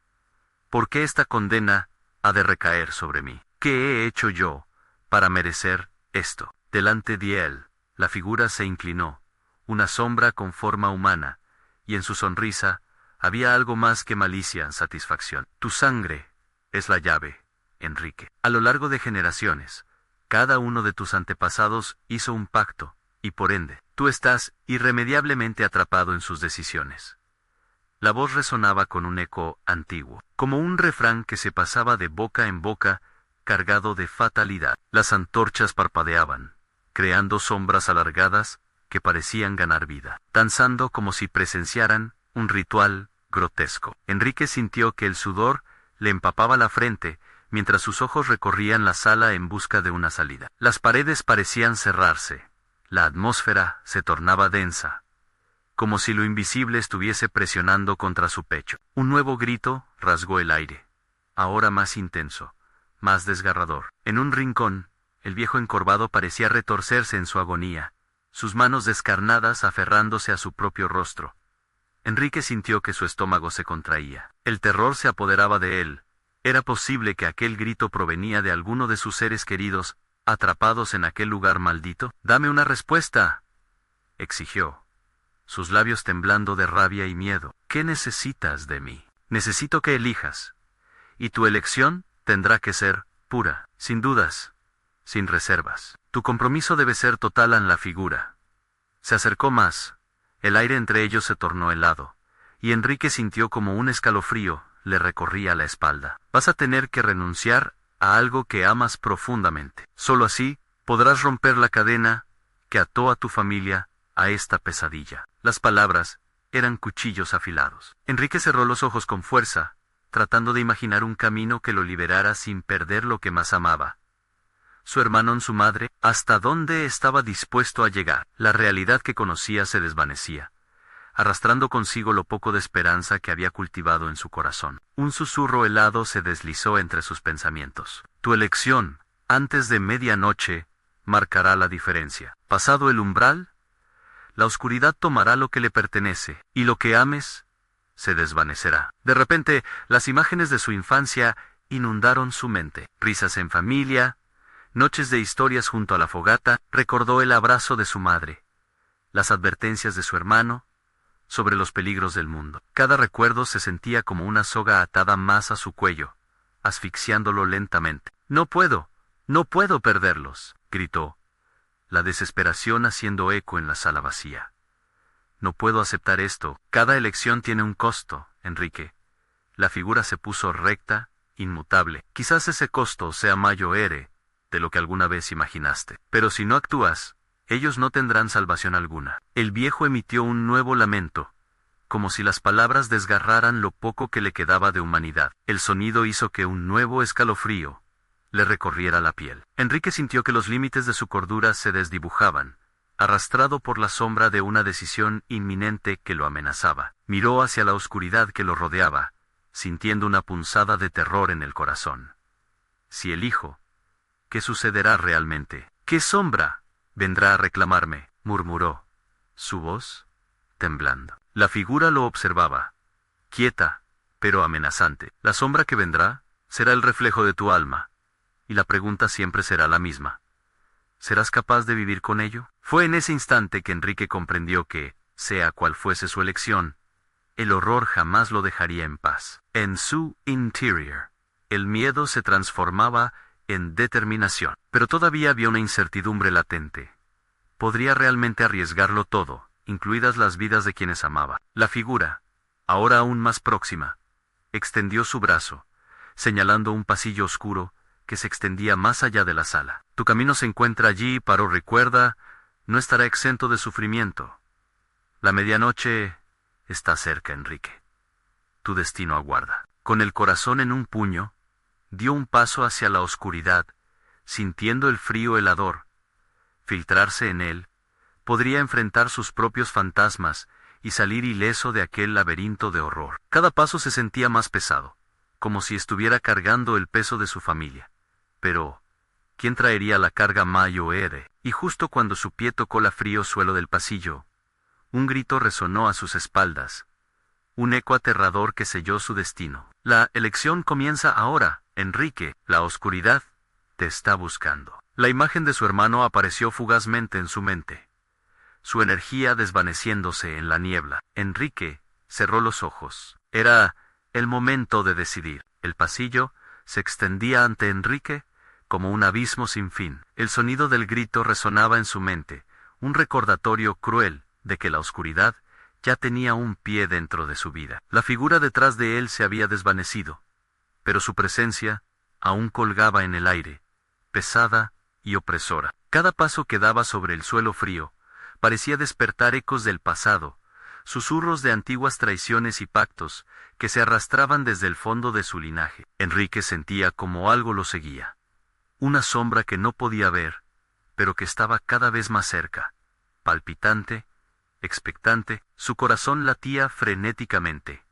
«¿Por qué esta condena ha de recaer sobre mí? ¿Qué he hecho yo para merecer esto?». Delante de él, la figura se inclinó, una sombra con forma humana, y en su sonrisa había algo más que malicia, satisfacción. «Tu sangre es la llave, Enrique. A lo largo de generaciones, cada uno de tus antepasados hizo un pacto, y por ende, tú estás irremediablemente atrapado en sus decisiones». La voz resonaba con un eco antiguo, como un refrán que se pasaba de boca en boca, cargado de fatalidad. Las antorchas parpadeaban, creando sombras alargadas que parecían ganar vida, danzando como si presenciaran un ritual grotesco. Enrique sintió que el sudor le empapaba la frente, mientras sus ojos recorrían la sala en busca de una salida. Las paredes parecían cerrarse, la atmósfera se tornaba densa, como si lo invisible estuviese presionando contra su pecho. Un nuevo grito rasgó el aire, ahora más intenso, más desgarrador. En un rincón, el viejo encorvado parecía retorcerse en su agonía, sus manos descarnadas aferrándose a su propio rostro. Enrique sintió que su estómago se contraía. El terror se apoderaba de él. ¿Era posible que aquel grito provenía de alguno de sus seres queridos, atrapados en aquel lugar maldito? «Dame una respuesta», exigió, sus labios temblando de rabia y miedo. «¿Qué necesitas de mí?». «Necesito que elijas, y tu elección tendrá que ser pura, sin dudas, sin reservas. Tu compromiso debe ser total en la figura. Se acercó más. El aire entre ellos se tornó helado, y Enrique sintió como un escalofrío le recorría la espalda. Vas a tener que renunciar a algo que amas profundamente. Solo así podrás romper la cadena que ató a tu familia a esta pesadilla. Las palabras eran cuchillos afilados. Enrique cerró los ojos con fuerza, tratando de imaginar un camino que lo liberara sin perder lo que más amaba. Su hermano en su madre, ¿hasta dónde estaba dispuesto a llegar? La realidad que conocía se desvanecía, arrastrando consigo lo poco de esperanza que había cultivado en su corazón. Un susurro helado se deslizó entre sus pensamientos. Tu elección, antes de medianoche, marcará la diferencia. Pasado el umbral, la oscuridad tomará lo que le pertenece, y lo que ames se desvanecerá. De repente, las imágenes de su infancia inundaron su mente. Risas en familia, noches de historias junto a la fogata, recordó el abrazo de su madre, las advertencias de su hermano sobre los peligros del mundo. Cada recuerdo se sentía como una soga atada más a su cuello, asfixiándolo lentamente. No puedo perderlos, gritó, la desesperación haciendo eco en la sala vacía. No puedo aceptar esto. Cada elección tiene un costo, Enrique. La figura se puso recta, inmutable. Quizás ese costo sea mayor de lo que alguna vez imaginaste. Pero si no actúas, ellos no tendrán salvación alguna. El viejo emitió un nuevo lamento, como si las palabras desgarraran lo poco que le quedaba de humanidad. El sonido hizo que un nuevo escalofrío le recorriera la piel. Enrique sintió que los límites de su cordura se desdibujaban, arrastrado por la sombra de una decisión inminente que lo amenazaba. Miró hacia la oscuridad que lo rodeaba, sintiendo una punzada de terror en el corazón. Si elijo, ¿qué sucederá realmente? ¿Qué sombra vendrá a reclamarme?, murmuró, su voz temblando. La figura lo observaba, quieta, pero amenazante. La sombra que vendrá será el reflejo de tu alma, y la pregunta siempre será la misma. ¿Serás capaz de vivir con ello? Fue en ese instante que Enrique comprendió que, sea cual fuese su elección, el horror jamás lo dejaría en paz. En su interior, el miedo se transformaba en determinación. Pero todavía había una incertidumbre latente. ¿Podría realmente arriesgarlo todo, incluidas las vidas de quienes amaba? La figura, ahora aún más próxima, extendió su brazo, señalando un pasillo oscuro que se extendía más allá de la sala. Tu camino se encuentra allí, Paro, recuerda, no estará exento de sufrimiento. La medianoche está cerca, Enrique. Tu destino aguarda. Con el corazón en un puño, dio un paso hacia la oscuridad, sintiendo el frío helador filtrarse en él. Podría enfrentar sus propios fantasmas y salir ileso de aquel laberinto de horror. Cada paso se sentía más pesado, como si estuviera cargando el peso de su familia. Pero, ¿quién traería la carga mayor? Y justo cuando su pie tocó la frío suelo del pasillo, un grito resonó a sus espaldas, un eco aterrador que selló su destino. La elección comienza ahora, Enrique. La oscuridad te está buscando. La imagen de su hermano apareció fugazmente en su mente, su energía desvaneciéndose en la niebla. Enrique cerró los ojos. Era el momento de decidir. El pasillo se extendía ante Enrique como un abismo sin fin. El sonido del grito resonaba en su mente, un recordatorio cruel de que la oscuridad ya tenía un pie dentro de su vida. La figura detrás de él se había desvanecido, pero su presencia aún colgaba en el aire, pesada y opresora. Cada paso que daba sobre el suelo frío parecía despertar ecos del pasado, susurros de antiguas traiciones y pactos que se arrastraban desde el fondo de su linaje. Enrique sentía como algo lo seguía. Una sombra que no podía ver, pero que estaba cada vez más cerca, palpitante, expectante. Su corazón latía frenéticamente,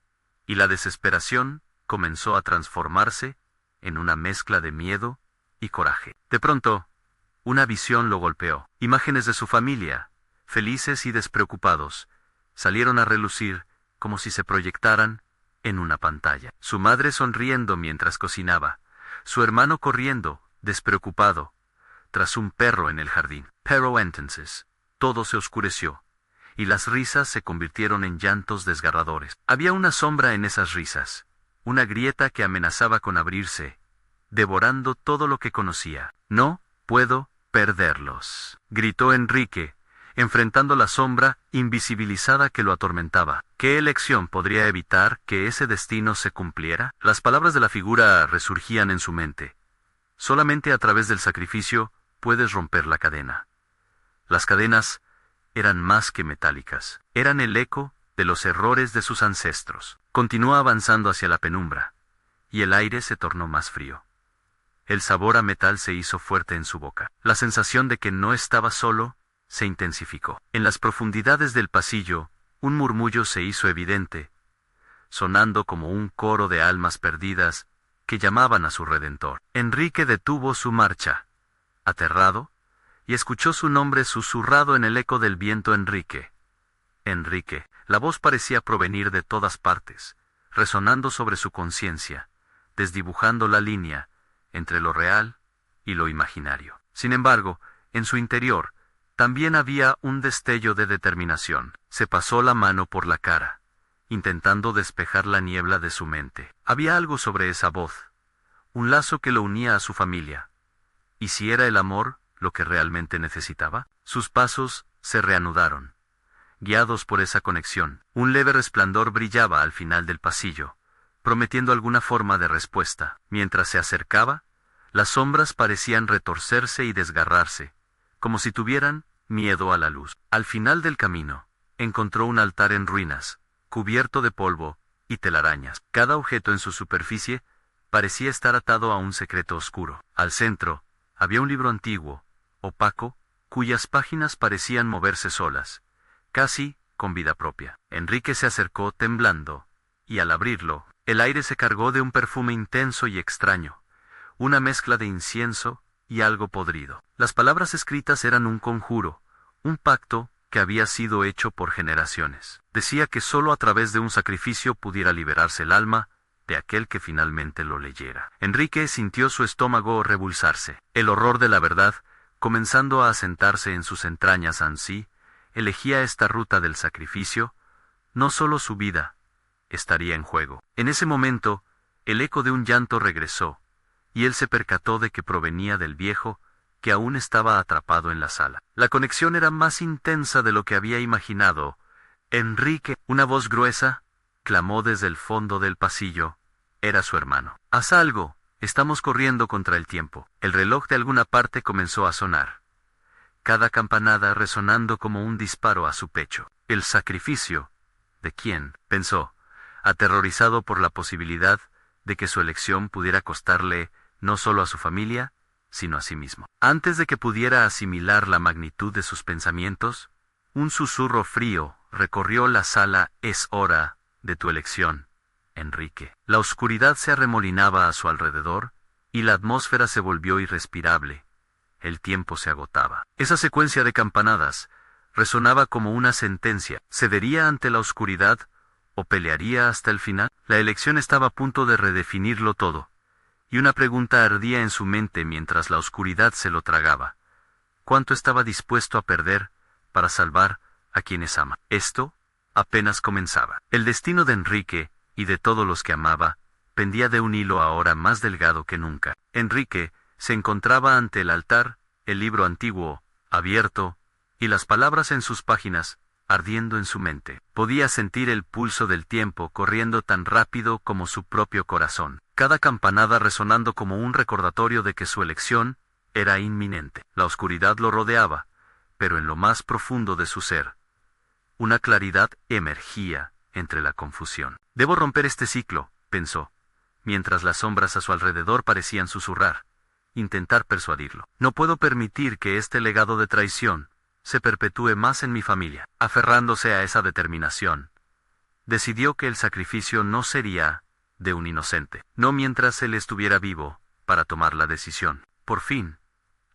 y la desesperación comenzó a transformarse en una mezcla de miedo y coraje. De pronto, una visión lo golpeó. Imágenes de su familia, felices y despreocupados, salieron a relucir como si se proyectaran en una pantalla. Su madre sonriendo mientras cocinaba, su hermano corriendo, despreocupado, tras un perro en el jardín. Pero entonces, todo se oscureció, y las risas se convirtieron en llantos desgarradores. Había una sombra en esas risas, una grieta que amenazaba con abrirse, devorando todo lo que conocía. No puedo perderlos, gritó Enrique, enfrentando la sombra invisibilizada que lo atormentaba. ¿Qué elección podría evitar que ese destino se cumpliera? Las palabras de la figura resurgían en su mente. Solamente a través del sacrificio puedes romper la cadena. Las cadenas eran más que metálicas, eran el eco de los errores de sus ancestros. Continuó avanzando hacia la penumbra, y el aire se tornó más frío. El sabor a metal se hizo fuerte en su boca. La sensación de que no estaba solo se intensificó. En las profundidades del pasillo, un murmullo se hizo evidente, sonando como un coro de almas perdidas que llamaban a su Redentor. Enrique detuvo su marcha, aterrado, y escuchó su nombre susurrado en el eco del viento. Enrique. Enrique. La voz parecía provenir de todas partes, resonando sobre su conciencia, desdibujando la línea entre lo real y lo imaginario. Sin embargo, en su interior, también había un destello de determinación. Se pasó la mano por la cara, intentando despejar la niebla de su mente. Había algo sobre esa voz, un lazo que lo unía a su familia. ¿Y si era el amor lo que realmente necesitaba? Sus pasos se reanudaron, guiados por esa conexión. Un leve resplandor brillaba al final del pasillo, prometiendo alguna forma de respuesta. Mientras se acercaba, las sombras parecían retorcerse y desgarrarse, como si tuvieran miedo a la luz. Al final del camino, encontró un altar en ruinas, cubierto de polvo y telarañas. Cada objeto en su superficie parecía estar atado a un secreto oscuro. Al centro, había un libro antiguo, opaco, cuyas páginas parecían moverse solas, casi con vida propia. Enrique se acercó temblando, y al abrirlo, el aire se cargó de un perfume intenso y extraño, una mezcla de incienso y algo podrido. Las palabras escritas eran un conjuro, un pacto que había sido hecho por generaciones. Decía que sólo a través de un sacrificio pudiera liberarse el alma de aquel que finalmente lo leyera. Enrique sintió su estómago revulsarse. El horror de la verdad, comenzando a asentarse en sus entrañas. Ansí elegía esta ruta del sacrificio, no solo su vida estaría en juego. En ese momento, el eco de un llanto regresó, y él se percató de que provenía del viejo, que aún estaba atrapado en la sala. La conexión era más intensa de lo que había imaginado. Enrique, una voz gruesa, clamó desde el fondo del pasillo. Era su hermano. «Haz algo, estamos corriendo contra el tiempo». El reloj de alguna parte comenzó a sonar, cada campanada resonando como un disparo a su pecho. «¿El sacrificio? ¿De quién?», pensó, aterrorizado por la posibilidad de que su elección pudiera costarle no solo a su familia, sino a sí mismo. Antes de que pudiera asimilar la magnitud de sus pensamientos, un susurro frío recorrió la sala. «Es hora de tu elección, Enrique». La oscuridad se arremolinaba a su alrededor, y la atmósfera se volvió irrespirable. El tiempo se agotaba. Esa secuencia de campanadas resonaba como una sentencia. ¿Cedería ante la oscuridad o pelearía hasta el final? La elección estaba a punto de redefinirlo todo, y una pregunta ardía en su mente mientras la oscuridad se lo tragaba. ¿Cuánto estaba dispuesto a perder para salvar a quienes ama? Esto apenas comenzaba. El destino de Enrique, y de todos los que amaba, pendía de un hilo ahora más delgado que nunca. Enrique se encontraba ante el altar, el libro antiguo, abierto, y las palabras en sus páginas, ardiendo en su mente. Podía sentir el pulso del tiempo corriendo tan rápido como su propio corazón, cada campanada resonando como un recordatorio de que su elección era inminente. La oscuridad lo rodeaba, pero en lo más profundo de su ser, una claridad emergía entre la confusión. «Debo romper este ciclo», pensó, mientras las sombras a su alrededor parecían susurrar, intentar persuadirlo. «No puedo permitir que este legado de traición se perpetúe más en mi familia». Aferrándose a esa determinación, decidió que el sacrificio no sería de un inocente, no mientras él estuviera vivo para tomar la decisión. Por fin,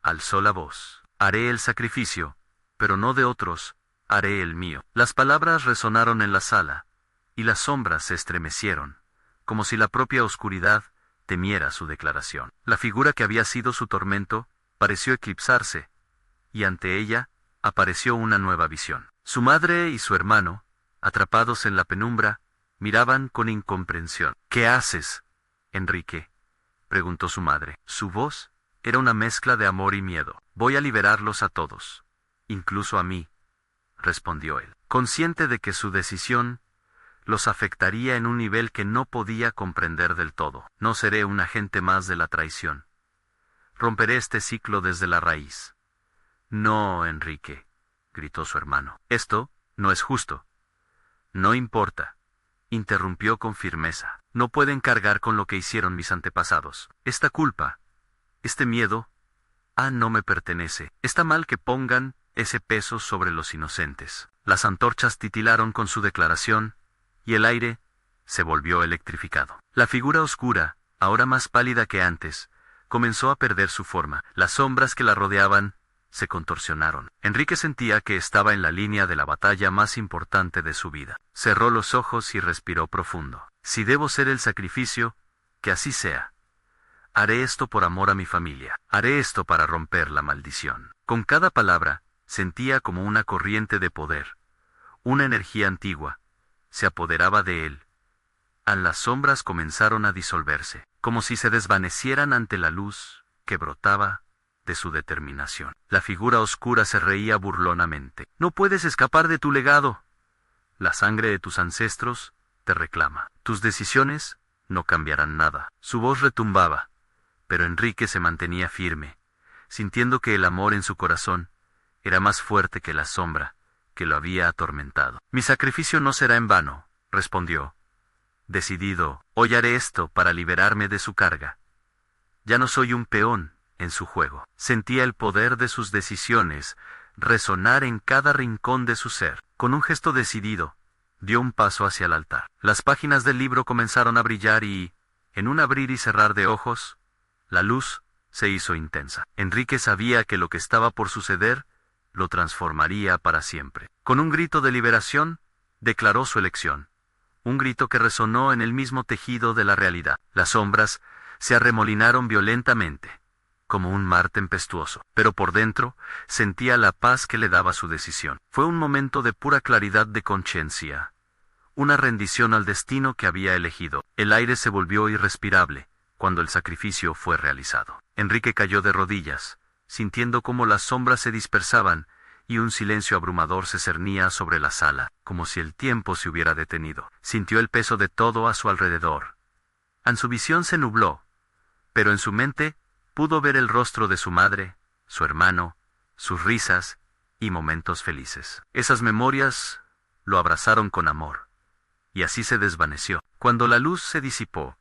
alzó la voz. «Haré el sacrificio, pero no de otros, haré el mío». Las palabras resonaron en la sala, y las sombras se estremecieron, como si la propia oscuridad temiera su declaración. La figura que había sido su tormento pareció eclipsarse, y ante ella apareció una nueva visión. Su madre y su hermano, atrapados en la penumbra, miraban con incomprensión. «¿Qué haces, Enrique?», preguntó su madre. Su voz era una mezcla de amor y miedo. Voy a liberarlos a todos, incluso a mí, respondió él, consciente de que su decisión los afectaría en un nivel que no podía comprender del todo. No seré un agente más de la traición. Romperé este ciclo desde la raíz. No, Enrique, gritó su hermano. Esto no es justo. No importa, interrumpió con firmeza. No pueden cargar con lo que hicieron mis antepasados. Esta culpa, este miedo, no me pertenece. Está mal que pongan ese peso sobre los inocentes. Las antorchas titilaron con su declaración, y el aire se volvió electrificado. La figura oscura, ahora más pálida que antes, comenzó a perder su forma. Las sombras que la rodeaban se contorsionaron. Enrique sentía que estaba en la línea de la batalla más importante de su vida. Cerró los ojos y respiró profundo. Si debo ser el sacrificio, que así sea. Haré esto por amor a mi familia. Haré esto para romper la maldición. Con cada palabra, sentía como una corriente de poder, una energía antigua, se apoderaba de él. Las sombras comenzaron a disolverse, como si se desvanecieran ante la luz que brotaba de su determinación. La figura oscura se reía burlonamente. No puedes escapar de tu legado. La sangre de tus ancestros te reclama. Tus decisiones no cambiarán nada. Su voz retumbaba, pero Enrique se mantenía firme, sintiendo que el amor en su corazón era más fuerte que la sombra que lo había atormentado. Mi sacrificio no será en vano, respondió. Decidido, hoy haré esto para liberarme de su carga. Ya no soy un peón en su juego. Sentía el poder de sus decisiones resonar en cada rincón de su ser. Con un gesto decidido, dio un paso hacia el altar. Las páginas del libro comenzaron a brillar y, en un abrir y cerrar de ojos, la luz se hizo intensa. Enrique sabía que lo que estaba por suceder lo transformaría para siempre. Con un grito de liberación, declaró su elección. Un grito que resonó en el mismo tejido de la realidad. Las sombras se arremolinaron violentamente, como un mar tempestuoso, pero por dentro sentía la paz que le daba su decisión. Fue un momento de pura claridad de conciencia, una rendición al destino que había elegido. El aire se volvió irrespirable cuando el sacrificio fue realizado. Enrique cayó de rodillas, sintiendo cómo las sombras se dispersaban y un silencio abrumador se cernía sobre la sala, como si el tiempo se hubiera detenido. Sintió el peso de todo a su alrededor. Su visión se nubló, pero en su mente pudo ver el rostro de su madre, su hermano, sus risas y momentos felices. Esas memorias lo abrazaron con amor, y así se desvaneció. Cuando la luz se disipó,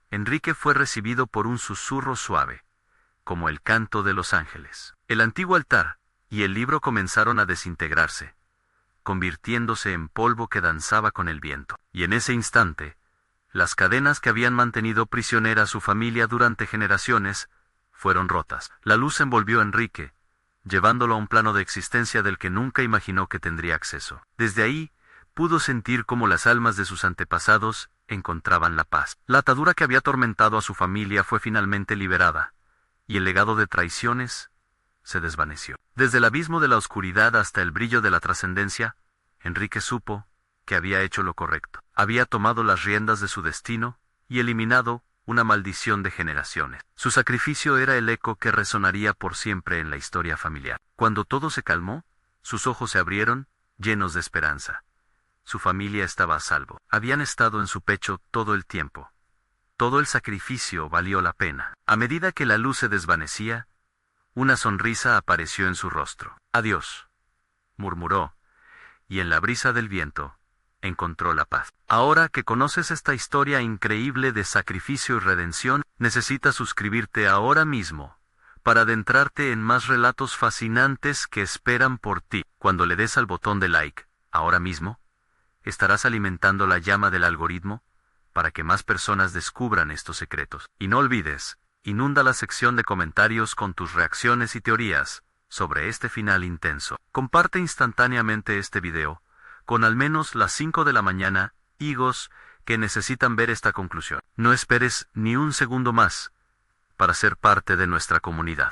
Enrique fue recibido por un susurro suave, como el canto de los ángeles. El antiguo altar y el libro comenzaron a desintegrarse, convirtiéndose en polvo que danzaba con el viento. Y en ese instante, las cadenas que habían mantenido prisionera a su familia durante generaciones fueron rotas. La luz envolvió a Enrique, llevándolo a un plano de existencia del que nunca imaginó que tendría acceso. Desde ahí, pudo sentir cómo las almas de sus antepasados encontraban la paz. La atadura que había atormentado a su familia fue finalmente liberada, y el legado de traiciones se desvaneció. Desde el abismo de la oscuridad hasta el brillo de la trascendencia, Enrique supo que había hecho lo correcto. Había tomado las riendas de su destino y eliminado una maldición de generaciones. Su sacrificio era el eco que resonaría por siempre en la historia familiar. Cuando todo se calmó, sus ojos se abrieron, llenos de esperanza. Su familia estaba a salvo. Habían estado en su pecho todo el tiempo. Todo el sacrificio valió la pena. A medida que la luz se desvanecía, una sonrisa apareció en su rostro. «Adiós», murmuró, y en la brisa del viento encontró la paz. Ahora que conoces esta historia increíble de sacrificio y redención, necesitas suscribirte ahora mismo para adentrarte en más relatos fascinantes que esperan por ti. Cuando le des al botón de like, ahora mismo, estarás alimentando la llama del algoritmo para que más personas descubran estos secretos. Y no olvides, inunda la sección de comentarios con tus reacciones y teorías sobre este final intenso. Comparte instantáneamente este video con al menos las 5 de la mañana, higos que necesitan ver esta conclusión. No esperes ni un segundo más para ser parte de nuestra comunidad.